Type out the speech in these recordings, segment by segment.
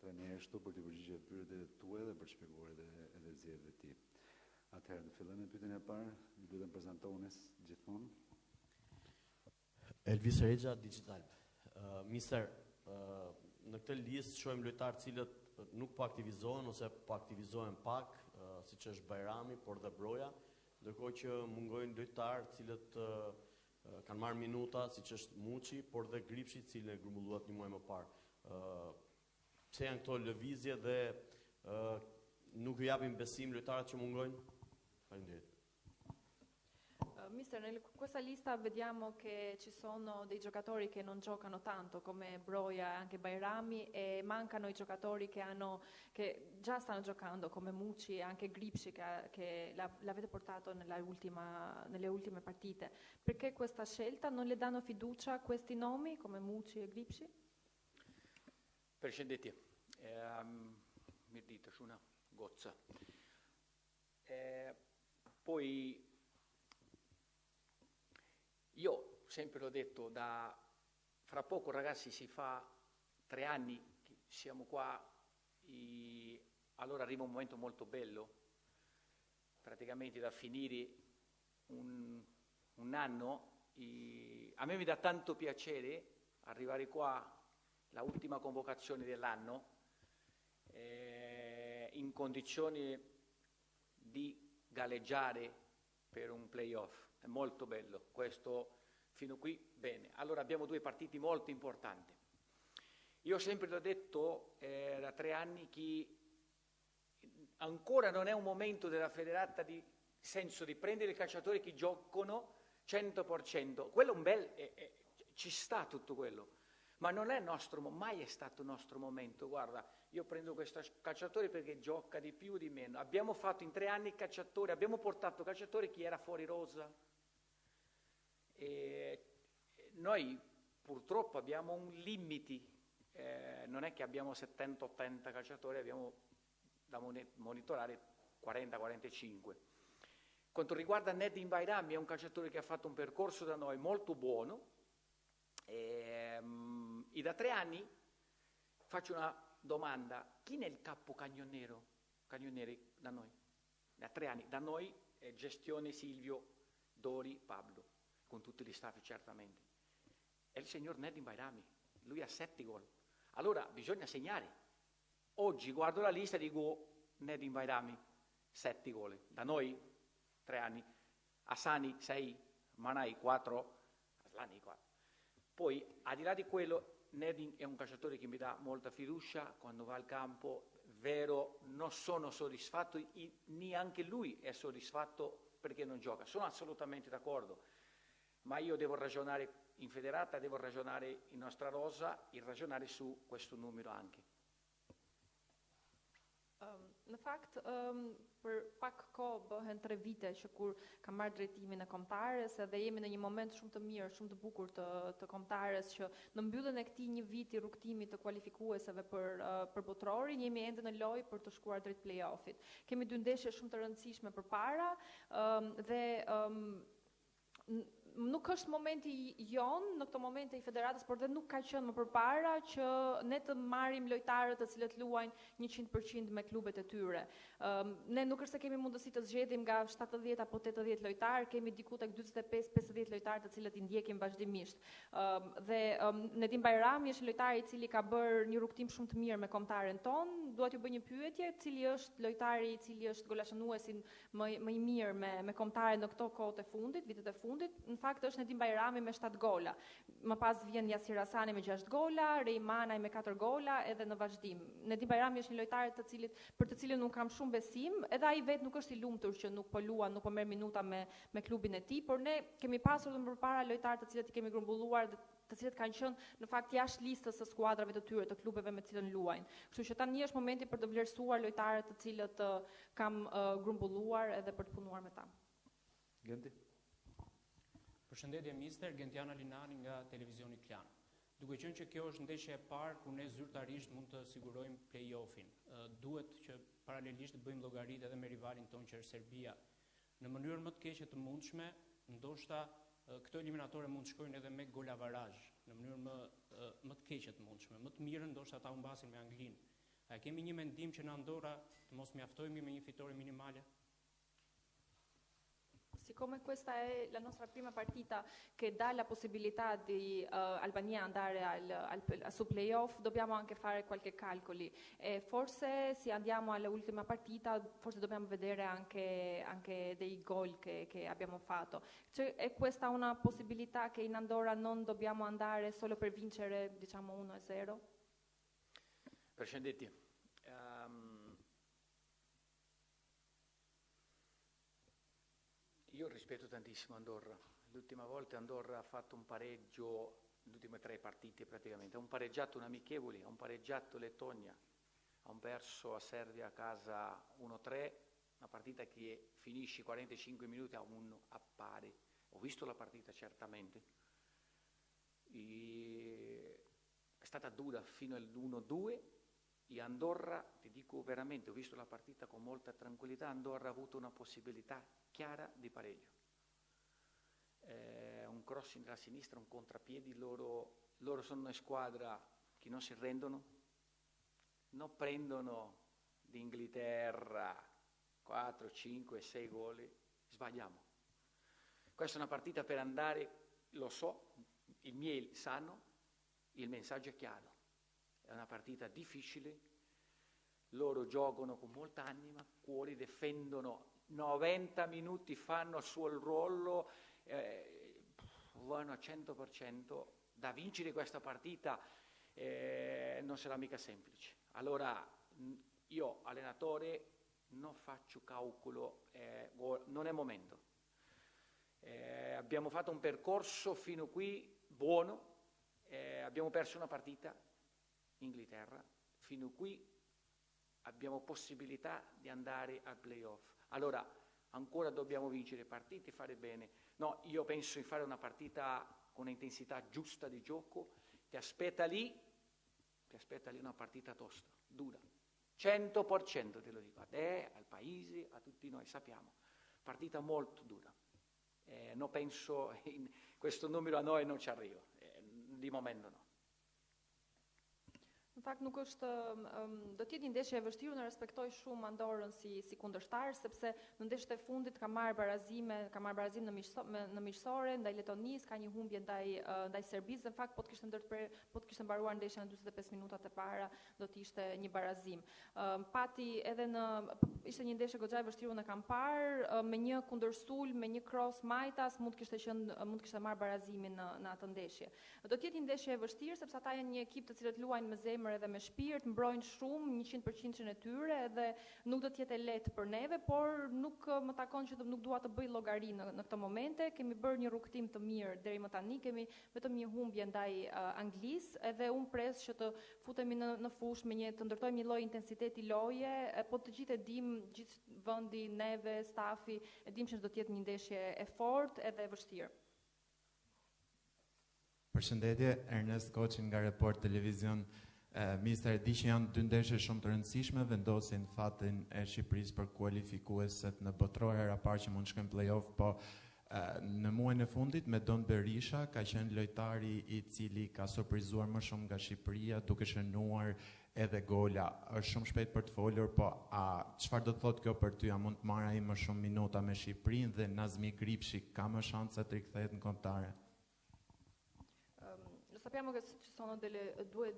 trajnerështu për të përgjigjet pyetjet tuaja dhe për të shpjeguar edhe zgjedhjet e tij. Atëherë, të fillojmë me pyetjen e parë, ju lutem prezantohues gjithmonë. Elvis Rexha, Digital. Mister, në këtë listë shohim lojtarë cilët nuk po aktivizohen ose po aktivizohen pak, siç është Bajrami, por dhe Broja, ndërkohë që mungojnë lojtarë cilët kanë marrë minuta, siç është Muçi, por dhe Gripshi, i cili grumbulluat një muaj më parë. Pse janë këto lëvizje dhe nuk ju japin besim lojtarët që mungojnë? Faleminderit. Mister, in questa lista vediamo che ci sono dei giocatori che non giocano tanto come Broja e anche Bajrami e mancano i giocatori che già stanno giocando come Muçi e anche Gripshi che l'avete portato nelle ultime partite. Perché questa scelta? Non le danno fiducia a questi nomi come Muçi e Gripshi? Përshëndetje. Mirë ditë, shuna goca. Poi io sempre l'ho detto, fra poco ragazzi si fa 3 anni che siamo qua, allora arriva un momento molto bello, praticamente da finire un anno. A me mi dà tanto piacere arrivare qua, la ultima convocazione dell'anno, in condizioni di galleggiare per un playoff. È molto bello, questo fino qui bene. Allora abbiamo 2 partiti molto importanti. Io sempre l'ho detto da 3 anni che ancora non è un momento della federata di senso di prendere i calciatori che giocano 100%. Quello è un bel, ci sta tutto quello, ma non è mai è stato il nostro momento. Guarda, io prendo questo calciatore perché gioca di più o di meno. Abbiamo fatto in 3 anni calciatori, abbiamo portato calciatori che era fuori rosa. E noi purtroppo abbiamo un limite, non è che abbiamo 70-80 calciatori, abbiamo da monitorare 40-45. Quanto riguarda Nedim Bajrami, è un calciatore che ha fatto un percorso da noi molto buono e da 3 anni faccio una domanda: chi è il capo cagnonieri da noi? Da 3 anni, da noi è gestione Silvio, Dori, Pablo, con tutti gli staff certamente. È il signor Nedim Bajrami, lui ha 7 gol. Allora bisogna segnare. Oggi guardo la lista e dico Nedim Bajrami, 7 gol. Da noi 3 anni. Asani 6, Manai 4, Aslani 4. Poi al di là di quello, Nedim è un calciatore che mi dà molta fiducia quando va al campo. Vero, non sono soddisfatto, neanche lui è soddisfatto perché non gioca. Sono assolutamente d'accordo, ma io devo ragionare in federata, devo ragionare in nostra rosa e ragionare su questo numero anche. Në fakt, për pak kohë bëhen 3 vite që kur kam marrë drejtimin e kombëtares, edhe jemi në një moment shumë të mirë, shumë të bukur të kombëtares, që në mbylljen e këtij një viti rrugtimit të kualifikuesave për botrorin, jemi ende në lojë për të shkuar drejt play-offit. Kemi 2 ndeshje shumë të rëndësishme përpara dhe nuk është momenti jon në këto momente i federatës, por dhe nuk ka qenë më përpara që ne të marrim lojtarët të cilët luajnë 100% me klubet e tyre. Ne nuk është se kemi mundësi të zgjedhim nga 70 apo 80 lojtarë, kemi diku tek 45-50 lojtarë të cilët i ndjekim vazhdimisht. Dhe Nedim Bajrami është lojtari i cili ka bërë një rrugtim shumë të mirë me kombëtaren ton. Dua t'ju bëj një pyetje, cili është lojtari i cili është golashënuesi më i mirë me kombëtaren në këto kohët e fundit, vitet e fundit? Në fakt është Nedim Bajrami me 7 gola. Më pas vjen Yasir Hasani me 6 gola, Rejmanaj me 4 gola edhe në vazhdim. Nedim Bajrami është një lojtar për të cilin unë kam shumë besim, edhe ai vetë nuk është i lumtur që nuk po luan, nuk po merr minuta me klubin e tij, por ne kemi pasur më përpara lojtarë të cilët i kemi grumbulluar dhe të cilët kanë qenë në fakt jashtë listës së skuadrave të tyre, të klubeve me të cilën luajnë. Kështu që tani është momenti për të vlerësuar lojtarët të cilët kam grumbulluar edhe për të punuar me ta. Genti. Përshëndetje mister, Gentiana Linani nga televizioni Klan. Duke qenë që kjo është ndeshja e parë ku ne zyrtarisht mund të sigurojmë play-offin, duhet që paralelisht të bëjmë llogaritë edhe me rivalin tonë që është Serbia. Në mënyrë më të keqe të mundshme, ndoshta këto eliminatore mund të shkojnë edhe me golavarazh, në mënyrë më të keqe të mundshme. Më të mirën ndoshta ata humbasin me Anglinë. A kemi një mendim që në Andorra të mos mjaftojmë me një fitore minimale? Siccome questa è la nostra prima partita che dà la possibilità di Albania andare su playoff, dobbiamo anche fare qualche calcoli e forse se andiamo alla ultima partita forse dobbiamo vedere anche dei gol che abbiamo fatto. Cioè, è questa una possibilità che in Andorra non dobbiamo andare solo per vincere, diciamo 1-0? Përshëndetje. Io rispetto tantissimo Andorra. L'ultima volta Andorra ha fatto un pareggio, le ultime 3 partite praticamente. Ha un pareggiato un amichevoli, ha un pareggiato Lettonia, ha perso a Serbia a casa 1-3, una partita che finisce 45 minuti a 1 a pari. Ho visto la partita certamente. È stata dura fino all'1-2. E Andorra, ti dico veramente, ho visto la partita con molta tranquillità, Andorra ha avuto una possibilità chiara di pareggio. Un crossing dalla sinistra, un contrapiedi, loro sono una squadra che non si arrendono, non prendono d'Inghilterra 4, 5, 6 gol, sbagliamo. Questa è una partita per andare, lo so, i miei sanno, il messaggio è chiaro. È una partita difficile, loro giocano con molta anima, cuore, difendono 90 minuti, fanno il suo ruolo, vanno a 100%. Da vincere questa partita non sarà mica semplice. Allora io, allenatore, non faccio calcolo, non è momento. Abbiamo fatto un percorso fino qui buono, abbiamo perso una partita Inghilterra, fino qui abbiamo possibilità di andare al playoff. Allora ancora dobbiamo vincere partite e fare bene. No, io penso di fare una partita con un'intensità giusta di gioco, ti aspetta lì una partita tosta, dura. 100% te lo dico, a te, al paese, a tutti noi, sappiamo. Partita molto dura. Non penso, questo numero a noi non ci arriva, di momento no. Në fakt nuk është, do t'jetë një ndeshje e vështirë, në respektoj shumë Andorrën si kundërshtar, sepse në ndeshjet e fundit ka marrë barazim në miqësore, ndaj Letonisë, ka një humbje ndaj Serbisë, në fakt po të kishte mbaruar ndeshja në 45 minutat e para, do t'ishte një barazim. Ishte një ndeshje goxha e vështirë në kam parë, me një kundërsul, me një cross majtas, mund kishte marrë barazimin në atë ndeshje. Do t'jetë një ndeshje e vështirë, sepse ata janë një ekip të cilët luajnë me zemër edhe me shpirt, mbrojnë shumë 100% e tyre edhe nuk do t'jetë lehtë për neve, por nuk më takon që nuk dua të bëj llogari në këtë momente. Kemi bërë një rrugtim të mirë deri më tani, kemi vetëm një humbje ndaj Anglisë edhe unë pres që të futemi në fushë me të ndërtojmë një lloj intensiteti loje, po të gjithë e dim, gjithë vendi, neve, stafi, e dim që do të jetë një ndeshje e fortë edhe e vështirë. Përshëndetje, Ernest Koçi nga Report Televizion. Minister, di që janë 2 ndeshje shumë të rëndësishme, vendosin fatin e Shqipërisë për kualifikueset në botror, hera parë që mund shkojnë play-off, po në muajin e fundit me Don Berisha ka qenë lojtari i cili ka surprizuar më shumë nga Shqipëria, duke shënuar edhe gola. Është shumë shpejt për të folur, po çfarë do të thotë kjo për ty? A mund të marrë ai më shumë minuta me Shqipërinë dhe Nazmi Gripshi ka më shanse të rikthehet në kontare? Sappiamo che ci sono due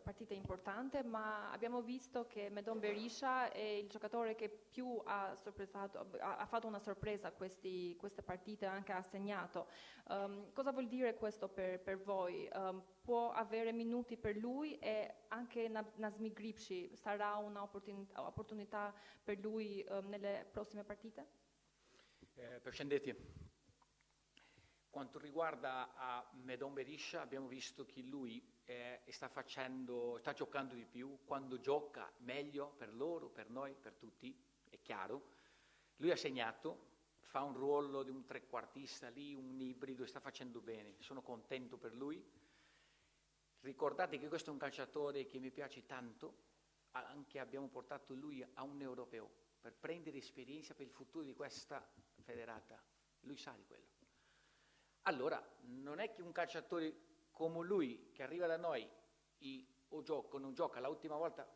partite importanti, ma abbiamo visto che Medon Berisha è il giocatore che più ha fatto una sorpresa queste partite, anche ha segnato. Cosa vuol dire questo per voi? Può avere minuti per lui e anche Nazmi Gripshi sarà un'opportunità per lui nelle prossime partite? Përshëndetje. Quanto riguarda a Medon Berisha, abbiamo visto che lui sta giocando di più, quando gioca meglio per loro, per noi, per tutti, è chiaro. Lui ha segnato, fa un ruolo di un trequartista lì, un ibrido, sta facendo bene, sono contento per lui. Ricordate che questo è un calciatore che mi piace tanto, anche abbiamo portato lui a un europeo, per prendere esperienza per il futuro di questa federata. Lui sa di quello. Allora, non è che un calciatore come lui, che arriva da noi, o gioca o non gioca, l'ultima volta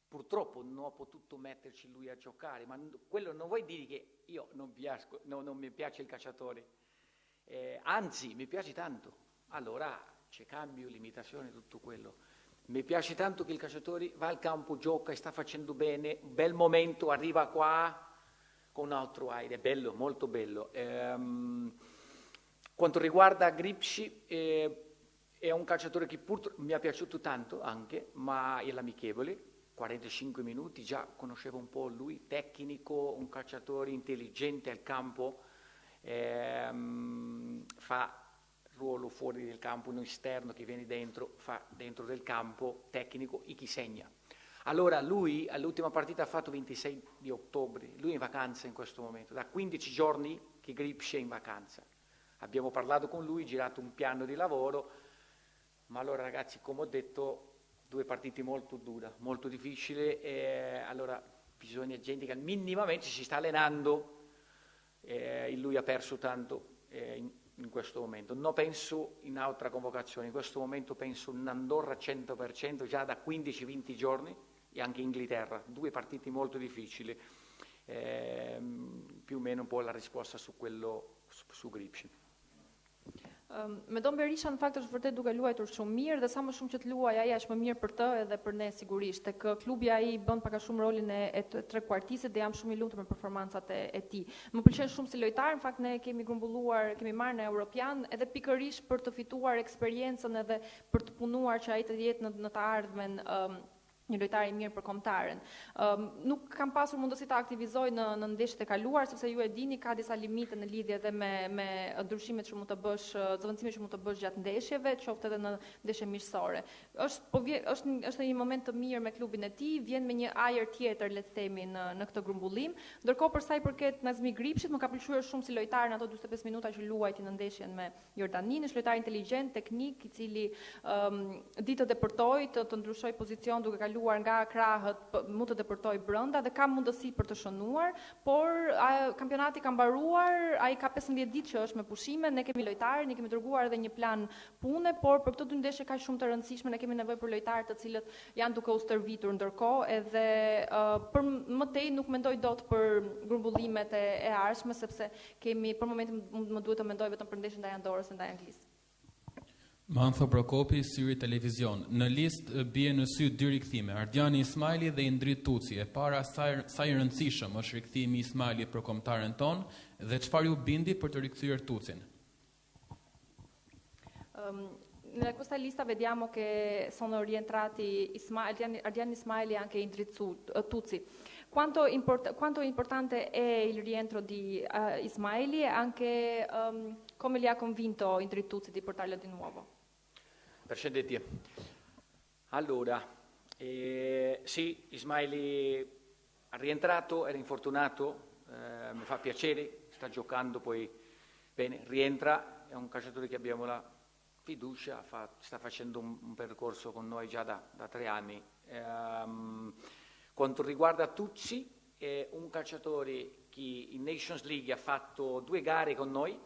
purtroppo non ho potuto metterci lui a giocare, ma quello non vuol dire che io non mi piace il calciatore, anzi mi piace tanto, allora c'è cambio, limitazione, tutto quello. Mi piace tanto che il calciatore va al campo, gioca e sta facendo bene, un bel momento, arriva qua con un altro aire, è bello, molto bello. Quanto riguarda Gripsci, è un calciatore che purtroppo mi è piaciuto tanto anche, ma è l'amichevole, 45 minuti, già conoscevo un po' lui, tecnico, un calciatore intelligente al campo, fa ruolo fuori del campo, uno esterno che viene dentro, fa dentro del campo, tecnico e chi segna. Allora lui all'ultima partita ha fatto 26 di ottobre, lui è in vacanza in questo momento, da 15 giorni che Gripsci è in vacanza. Abbiamo parlato con lui, girato un piano di lavoro, ma allora ragazzi, come ho detto, 2 partite molto dure, molto difficili, allora bisogna gente che minimamente si sta allenando, lui ha perso tanto in questo momento. Non penso in altra convocazione, in questo momento penso in Andorra 100%, già da 15-20 giorni, e anche Inghilterra, 2 partite molto difficili, più o meno un po' la risposta su quello, su Gripsci. Me Don Berisha në fakt është vërtet duke luajtur shumë mirë dhe sa më shumë që të luaj ai është më mirë për të edhe për ne sigurisht. Tek klubi ai bën pak a shumë rolin e trequartistit dhe jam shumë i lumtur me performancat e tij. Më pëlqen shumë si lojtar, në fakt ne kemi grumbulluar, kemi marrë në Europian edhe pikërisht për të fituar eksperiencën edhe për të punuar që ai të jetë në të ardhmen një lojtar i mirë për kombëtaren. Nuk kam pasur mundësi ta aktivizoj në ndeshjet e kaluar sepse ju e dini ka disa limite në lidhje edhe me ndryshimet që mund të bësh, zëvendësimet që mund të bësh gjatë ndeshjeve, qoftë edhe në ndeshje miqësore. Është një moment të mirë me klubin e tij, vjen me një ajër tjetër, le të themi, në këtë grumbullim. Ndërkohë për sa i përket Nazmi Gripshit, më ka pëlqyer shumë si lojtar në ato 45 minuta që luajti në ndeshjen me Jordaninë, është lojtar inteligjent, teknik, i cili di të depërtojë, të ndryshoj pozicion duke kaluar nga krahët, mund të depërtoj brenda dhe ka mundësi për të shënuar, por kampionati ka mbaruar, ai ka 15 ditë që është me pushime, ne kemi lojtarë, ne kemi dërguar edhe një plan pune, por për këto 2 ndeshje kaq shumë të rëndësishme ne kemi nevojë për lojtarë të cilët janë duke u stërvitur ndërkohë, edhe për më tej nuk mendoj dot për grumbullimet e ardhshme sepse kemi për momentin më duhet të mendoj vetëm për ndeshjen ndaj Andorrës dhe ndaj Anglisë. Mantho Prokopi, Syri Televizion. Në listë bie në sy 2 rikthime, Ardiani Ismaili dhe Indrit Tuci. E para sa i rëndësishëm është rikthimi i Ismailit për kombëtaren ton dhe çfarë ju bindi për të rikthyer Tucin? Nella questa lista vediamo che sono rientrati Ardiani Ismaili e anche Indrit Tuci. Quanto importante è il rientro di Ismaili e anche come li ha convinto Indrit Tuci di portarlo di nuovo? Precedenti. Allora, sì, Ismaili è rientrato, era infortunato, mi fa piacere, sta giocando poi bene, rientra, è un calciatore che abbiamo la fiducia, sta facendo un percorso con noi già da 3 anni. Quanto riguarda Tucci, è un calciatore che in Nations League ha fatto 2 gare con noi,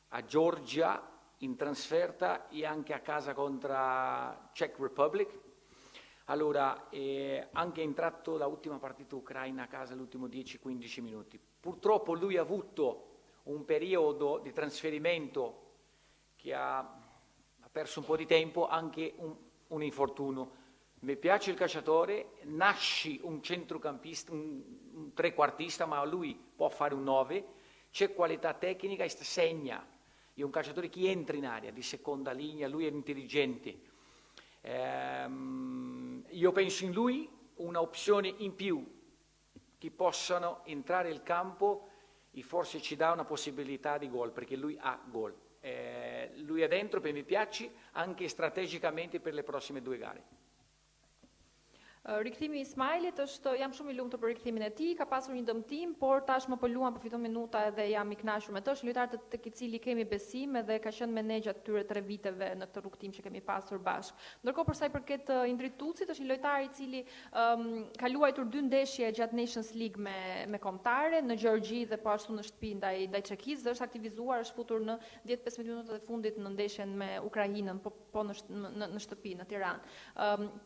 a Georgia in trasferta e anche a casa contro Czech Republic. Allora, anche entrato l'ultima partita ucraina a casa l'ultimo 10-15 minuti. Purtroppo lui ha avuto un periodo di trasferimento che ha perso un po' di tempo, anche un infortunio. Mi piace il calciatore, nasce un centrocampista, un trequartista, ma lui può fare un 9, c'è qualità tecnica e segna. È un calciatore che entra in area di seconda linea, lui è intelligente. Io penso in lui una opzione in più, che possano entrare nel campo e forse ci dà una possibilità di gol, perché lui ha gol. Lui è dentro, per mi piace, anche strategicamente per le prossime 2 gare. Rikthimi i Ismailit është, jam shumë i lumtur për rikthimin e tij, ka pasur një dëmtim, por tashmë po luan, po fiton minuta edhe jam i kënaqur me të. Është lojtar tek i cili kemi besim edhe ka qenë me ne gjatë këtyre 3 viteve në këtë rrugtim që kemi pasur bashkë. Ndërkohë për sa i përket Indrit Tucit, është një lojtar i cili ka luajtur 2 ndeshje gjatë Nations League me kombëtare në Gjergji dhe po ashtu në shtëpi ndaj Çekisë, dhe është aktivizuar, është futur në 10-15 minutat e fundit në ndeshjen me Ukrainën, po në shtëpi në Tiranë.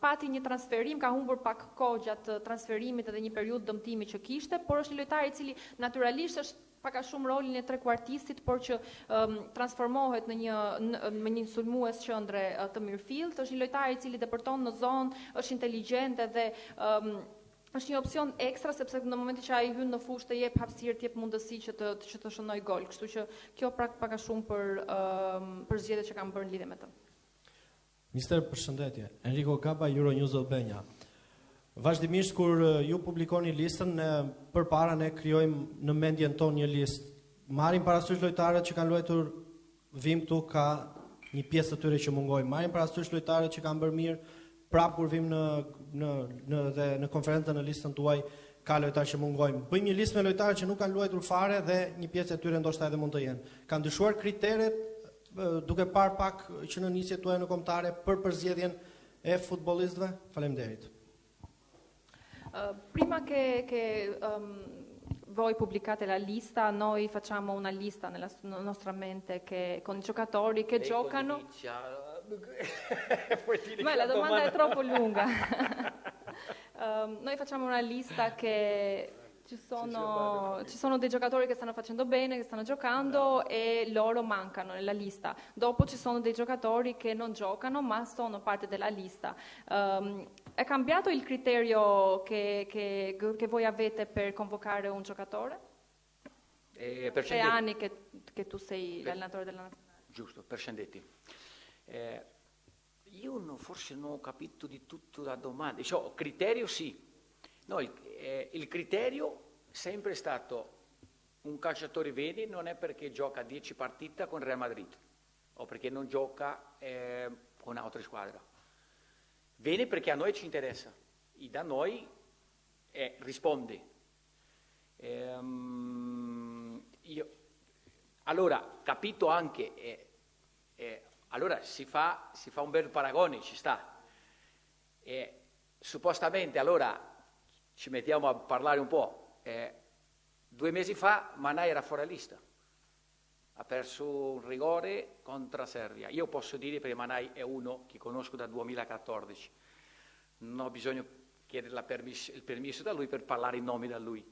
Pati një transferim, ka humbur pak kohë gjatë transferimit edhe një periudhë dëmtimi që kishte, por është një lojtar i cili naturalisht është pak a shumë rolin e trequartistit, por që transformohet në një sulmues qendre të mirëfillt. Është një lojtar i cili depërton në zonë, është inteligjent edhe është një opsion ekstra sepse në momentin që ai hyn në fushë të jep hapësirë, të jep mundësi që të shënoj gol. Kështu që kjo pak a shumë për zgjedhjet që kam bërë në lidhje me të. Mister, përshëndetje. Enrico Gaba, Euronews Albania. Vazhdimisht kur ju publikoni listën, përpara ne krijojmë në mendjen tonë një listë. Marrim parasysh lojtarët që kanë luajtur vim këtu, ka një pjesë të tyre që mungojnë. Marrim parasysh lojtarët që kanë bërë mirë, prapë kur vim në konferencën në listën tuaj, ka lojtarë që mungojnë. Bëjmë një listë me lojtarë që nuk kanë luajtur fare dhe një pjesë e tyre ndoshta edhe mund të jenë. Kanë ndryshuar kriteret duke parë pak që në nisjet tuaja në kombëtare për përzgjedhjen e futbollistëve? Faleminderit. Prima che voi pubblicate la lista, noi facciamo una lista nella nostra mente con i giocatori che giocano. Ma la domanda è troppo lunga. Noi facciamo una lista che ci sono dei giocatori che stanno facendo bene, che stanno giocando e loro mancano nella lista. Dopo ci sono dei giocatori che non giocano ma sono parte della lista. È cambiato il criterio che voi avete per convocare un giocatore? È anni che tu sei l'allenatore della nazionale. Giusto, Percendetti. Io forse non ho capito di tutto la domanda. Cioè, criterio sì. No, il criterio sempre è stato un calciatore vedi non è perché gioca 10 partite con Real Madrid o perché non gioca con altre squadre. Viene perché a noi ci interessa e da noi risponde. Allora, capito anche, allora si fa un bel paragone, ci sta. Suppostamente, allora, ci mettiamo a parlare un po'. 2 mesi fa Manai era fuori lista. Ha perso un rigore contro la Serbia. Io posso dire perché Manai è uno che conosco da 2014. Non ho bisogno di chiedere il permesso da lui per parlare in nome da lui.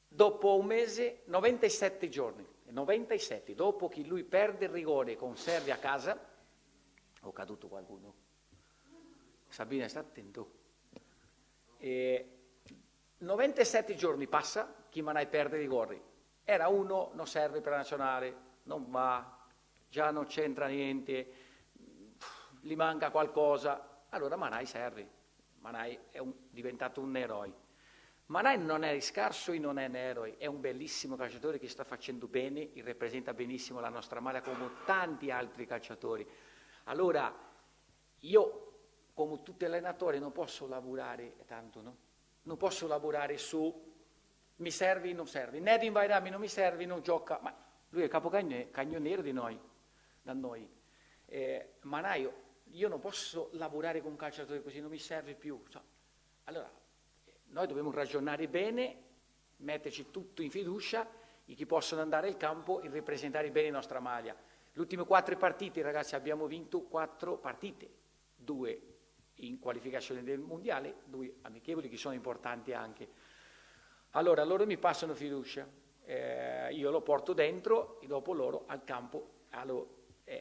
Dopo un mese, 97 giorni, 97, dopo che lui perde il rigore con Serbia a casa, ho caduto qualcuno. Sabina, sta attento. 97 giorni passa, chi Manai perde i rigori. Era uno, non serve per la nazionale, non va, già non c'entra niente, gli manca qualcosa. Allora Manai serve. Manai è diventato un eroe. Manai non è scarso e non è un eroe, è un bellissimo calciatore che sta facendo bene e rappresenta benissimo la nostra maglia come tanti altri calciatori. Allora, io come tutti gli allenatori non posso lavorare tanto, no? Non posso lavorare su mi servi, non servi. Nedim Bayrami non mi servi, non gioca. Ma lui è il capocagnoniero di noi, da noi. Manai, io non posso lavorare con un calciatore così, non mi serve più. Allora, noi dobbiamo ragionare bene, metterci tutto in fiducia e che possono andare al campo e rappresentare bene la nostra maglia. Le ultime 4 partite, ragazzi, abbiamo vinto 4 partite, 2 in qualificazione del mondiale, 2 amichevoli che sono importanti anche. Allora loro mi passano fiducia, io lo porto dentro e dopo loro al campo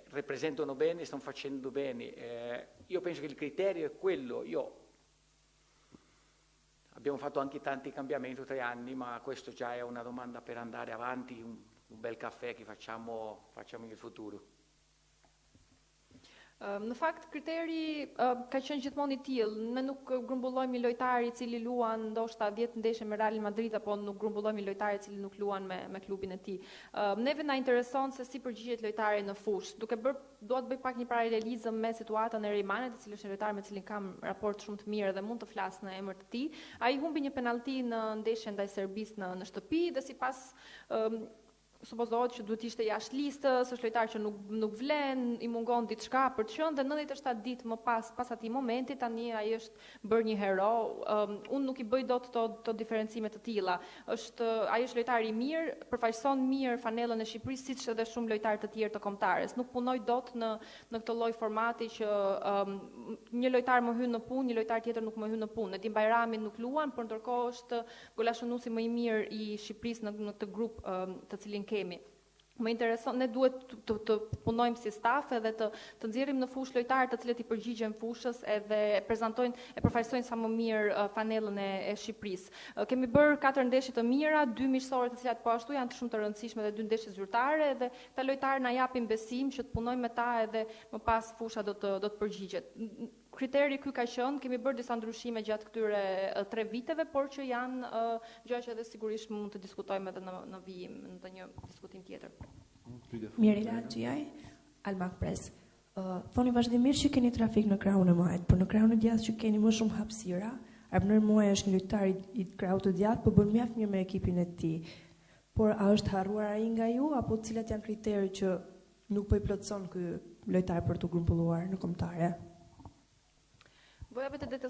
rappresentano bene, stanno facendo bene. Io penso che il criterio è quello. Abbiamo fatto anche tanti cambiamenti 3 anni, ma questo già è una domanda per andare avanti, un bel caffè che facciamo nel futuro. Në fakt, kriteri ka qenë gjithmonë i tillë. Ne nuk grumbullojmë lojtar i cili luan ndoshta 10 ndeshje me Real Madrid apo nuk grumbullojmë lojtar i cili nuk luan me klubin e tij. Neve na intereson se si përgjigjet lojtari në fushë. Dua të bëj pak një paralelizëm me situatën e Rejmanit, i cili është një lojtar me cilin kam raport shumë të mirë dhe mund të flas në emër të tij. Ai humbi një penallti në ndeshjen ndaj Serbisë në shtëpi dhe sipas supozohet që duhet ishte jashtë listës, është lojtar që nuk vlen, i mungon diçka për të qenë dhe 97 ditë më pas atij momenti tani ai është bërë një hero. Unë nuk i bëj dot të diferencime të tilla. Ai është lojtar i mirë, përfaqëson mirë fanellën e Shqipërisë siç edhe shumë lojtarë të tjerë të kombëtares. Nuk punoj dot në këtë lloj formati që një lojtar më hyn në punë, një lojtar tjetër nuk më hyn në punë. Nedim Bajrami nuk luan, por ndërkohë është golashënuesi më i mirë i Shqipërisë në këtë grup të cilin kemi. Më intereson, ne duhet të punojmë si staf edhe të nxjerrim në fushë lojtarë të cilët i përgjigjen fushës edhe e përfaqësojnë sa më mirë fanellën e Shqipërisë. Kemi bërë 4 ndeshje të mira, 2 miqësore të cilat po ashtu janë të shumë të rëndësishme dhe 2 ndeshje zyrtare dhe këta lojtarë na japin besim që të punojmë me ta edhe më pas fusha do të përgjigjet. Kriteri ky ka qenë, kemi bërë disa ndryshime gjatë këtyre 3 viteve, por që janë gjëra që edhe sigurisht mund të diskutojmë edhe në vijim, në ndonjë diskutim tjetër. Mirela Gjiaj, Almak Press. Thoni vazhdimisht që keni trafik në krahun e majt, por në krahun e djathtë që keni më shumë hapësira. Arbënër Muaj është një lojtar i krahut të djathtë, por bën mjaft mirë me ekipin e tij. Por a është harruar ai nga ju apo cilat janë kriteret që nuk po i plotson ky lojtar për të grumbulluar në kombëtare? Voi avete detto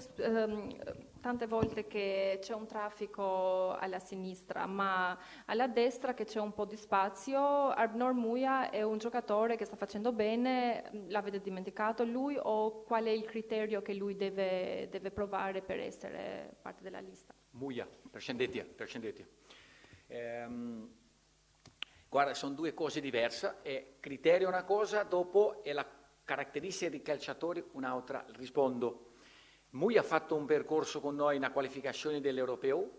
tante volte che c'è un traffico alla sinistra, ma alla destra che c'è un po' di spazio. Arbnor Muja è un giocatore che sta facendo bene, l'avete dimenticato lui o qual è il criterio che lui deve provare per essere parte della lista? Muja, përshëndetje. Guarda, sono 2 cose diverse, criterio è una cosa, dopo è la caratteristica dei calciatori un'altra. Rispondo. Muja ha fatto un percorso con noi, una qualificazione dell'Europeo,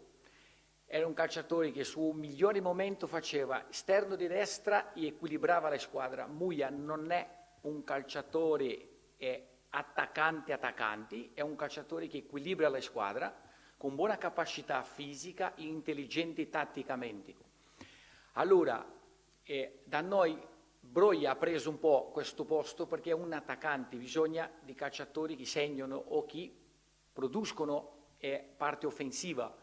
era un calciatore che su un migliore momento faceva esterno di destra e equilibrava la squadra. Muja non è un calciatore attaccante, è un calciatore che equilibra la squadra con buona capacità fisica e intelligente tatticamente. Allora, da noi Broja ha preso un po' questo posto perché è un attaccante, bisogna di calciatori che segnano o che producono parte offensiva.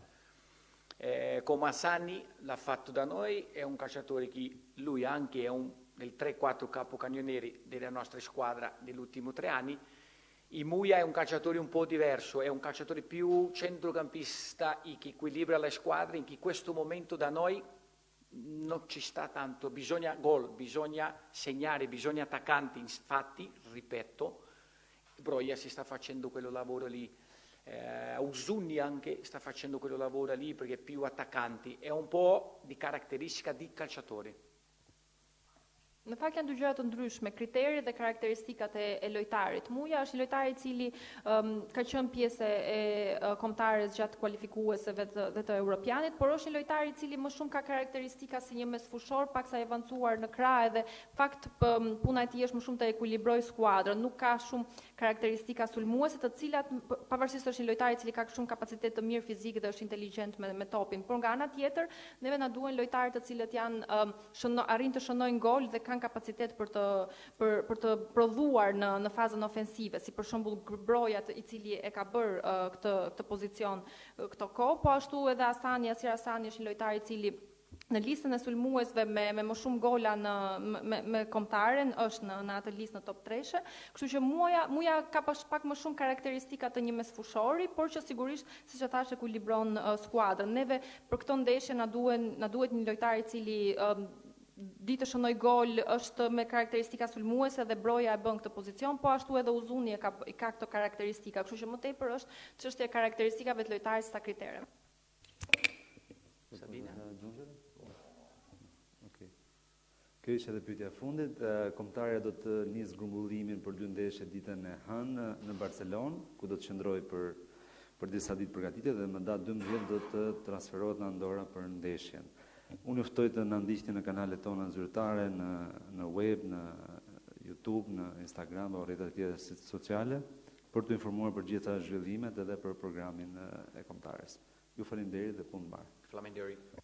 Come Hassani l'ha fatto da noi, è un calciatore che lui anche è del 3-4 capocannonieri della nostra squadra degli ultimi 3 anni. Muja è un calciatore un po' diverso, è un calciatore più centrocampista che equilibra le squadre, in che in questo momento da noi non ci sta tanto, bisogna gol, bisogna segnare, bisogna attaccanti. Infatti, ripeto, Broja si sta facendo quello lavoro lì, Usunni anche sta facendo quello lavoro lì perché è più attaccanti, è un po' di caratteristica di calciatori. Në fakt janë 2 gjëra të ndryshme, kriteret dhe karakteristikat e lojtarit. Muja është një lojtar I cili ka qenë pjesë e kombëtares gjatë kualifikueseve dhe të europianit, por është një lojtar I cili më shumë ka karakteristika si një mesfushor, paksa I avancuar në krah dhe fakt puna e tij është më shumë të ekuilibrojë skuadrën, nuk ka shumë karakteristika sulmuese, të cilat pavarësisht është një lojtar I cili ka shumë kapacitet të mirë fizik dhe është inteligjent me topin, por nga ana tjetër neve na duhen lojtarë të cilët janë arrin të shënojnë gol dhe kanë kapacitet për të prodhuar në fazën ofensive, si për shembull Broja I cili e ka bërë këtë pozicion këto kohë, po ashtu edhe Asir Hasani është një lojtar I cili në listën e sulmuesve me më shumë gola me kombëtaren është në atë listë në top 3-shë, kështu që Muja ka pak më shumë karakteristika të një mesfushori, por që sigurisht siç e thash ekuilibron skuadrën. Neve për këtë ndeshje na duhet një lojtar I cili ditë shënoj gol, është me karakteristika sulmuese dhe Broja e bën këtë pozicion, po ashtu edhe Uzuni ka këto karakteristika, kështu që më tepër është çështja e karakteristikave të lojtarit sa kritere. Sabina. Okej. Kjo ishte edhe pyetja e fundit. Kombëtarja do të nisë grumbullimin për 2 ndeshje ditën e hënë në Barcelonë, ku do të qëndrojë për disa ditë përgatitje dhe më datë 12 do të transferohet në Andorra për ndeshjen. Unë ftoj të na ndiqni në kanalet tona zyrtare, në web, në YouTube, në Instagram dhe rrjetet tjera sociale për të informuar për gjitha zhvillimet edhe për programin e kombëtares. Ju faleminderit dhe punë mbarë. Faleminderit.